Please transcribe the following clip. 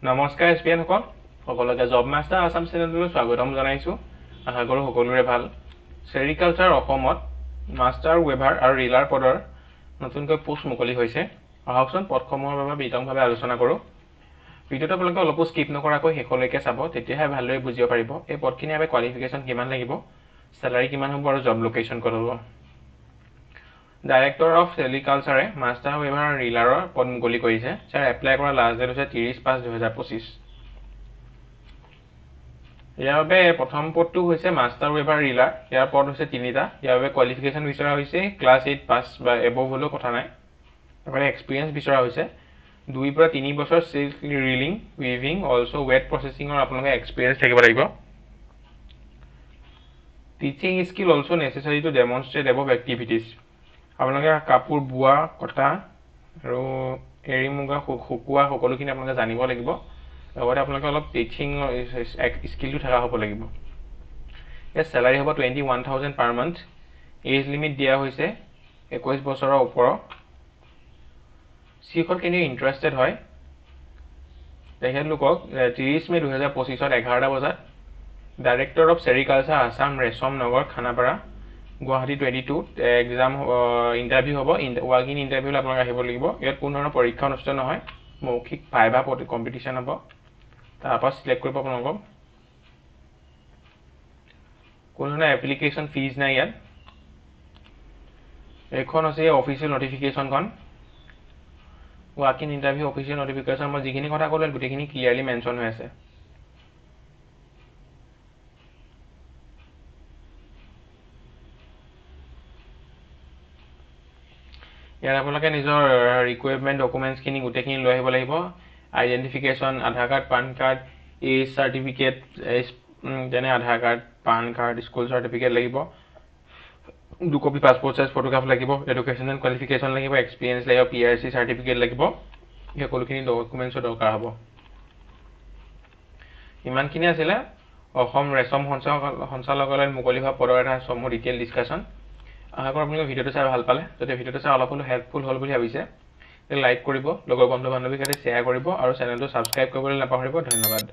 নমস্কাৰ এছপিএন সকলকে job master Assam চেনেললৈ স্বাগতম জনাইছো আশা কৰো সকলোৰে ভাল সেৰিকালচাৰ অসমত মাষ্টাৰ ৱেভাৰ আৰু ৰিলাৰ পদৰ নতুনকৈ পোষ্ট মুকলি হৈছে আহকচোন পদসমূহৰ বাবে বিতংভাৱে আলোচনা কৰো ভিডিওটো আপোনালোকে অলপ স্কিপ নকৰাকৈ শেষলৈকে চাব তেতিয়াহে ভালদৰে বুজিব পাৰিব এই পদখিনিৰ বাবে কোৱালিফিকেশন কিমান লাগিব স্যালাৰি কিমান হ'ব আৰু জব লোকেশন ক'ত হ'ব Director of Sericulture Master Weaver Reeler পদ মুকলি কৰিছে যাৰ এপ্লাই কৰা লাষ্ট ডেট হৈছে 30/5/2025 ইয়াৰ বাবে প্ৰথম পদটো হৈছে মাষ্টাৰ ৱেভাৰ ৰিলাৰ ইয়াৰ পদ হৈছে তিনিটা ইয়াৰ বাবে কোৱালিফিকেশন বিচৰা হৈছে ক্লাছ 8 পাস বা এবভ হলো কথা নাই আৰু এক্সপেৰিয়েন্স বিচৰা হৈছে 2 পৰা 3 বছৰ silk reeling weaving also wet প্ৰসেসিংৰ আপোনালোকৰ এক্সপেৰিয়েন্স থাকিব লাগিব teaching skill also necessary to demonstrate above activities আপোনালোকে কাপোৰ বোৱা কটা আৰু এৰি মুগা শুকুৱা সকলোখিনি আপোনালোকে জানিব লাগিব লগতে আপোনালোকে অলপ টিচিং স্কিলটো থকা হ'ব লাগিব এই স্যালাৰি হ'ব 21000 পাৰ মান্থ এজ লিমিট দিয়া হৈছে 21 বছৰৰ ওপৰ সিখন কেনে ইন্টাৰেস্টেড হয় তেখেতলোকক 30 মে 2025 ত 11টা বজাত director of সেৰিকালচাৰ Assam ৰেশম Nagar Khanapara Guwahati 22 exam interview হ'ব ওয়াকিং ইন্টাৰভিউ আপোনালোক আহিব লাগিব ইয়াত কোনো ধৰণৰ পৰীক্ষা অনুষ্ঠিত নহয় মৌখিক ভাইভা কম্পিটিশন হ'ব তাৰপৰা সিলেক্ট কৰিব আপোনালোকক কোনো ধৰণৰ এপ্লিকেশন ফিজ নাই ইয়াত এখন আছে অফিচিয়েল নটিফিকেশনখন ওয়াকিং ইন্টাৰভিউ অফিচিয়েল নটিফিকেশন মই যিখিনি কথা ক'লো গোটেইখিনি ক্লিয়াৰলি মেনশন হৈ আছে ইয়াৰ আপোনালোকে নিজৰ ৰিকুৱাৰমেন্ট ডকুমেন্টছ খিনি গোটেইখিনি লৈ আহিব লাগিব identification Aadhaar card PAN card age certificate যেনে Aadhaar card PAN card school certificate লাগিব 2 কপি পাসপোৰ্ট সাইজ ফটোগ্ৰাফ লাগিব এডুকেশনাল কোৱালিফিকেশন লাগিব এক্সপেৰিয়েন্স লাগিব পিআৰসি সাৰ্টিফিকেট লাগিব এই সকলোখিনি ডকুমেন্টছৰ দৰকাৰ হ'ব ইমানখিনি আছিল অসম ৰেশম সঞ্চালকালয়ৰ মুকলি হোৱা পদৰ এটা সম্পূৰ্ণ ডিটেইল ডিসকাশন আশা কৰো আপোনালোকে ভিডিওটো চাই ভাল পালে যদি ভিডিওটো চাই অলপ হ'লেও হেল্পফুল হ'ল বুলি ভাবিছে লাইক কৰিব লগৰ বন্ধু বান্ধৱীৰ সৈতে শ্বেয়াৰ কৰিব আৰু চেনেলটো সাবস্ক্ৰাইব কৰিবলৈ নাপাহৰিব ধন্যবাদ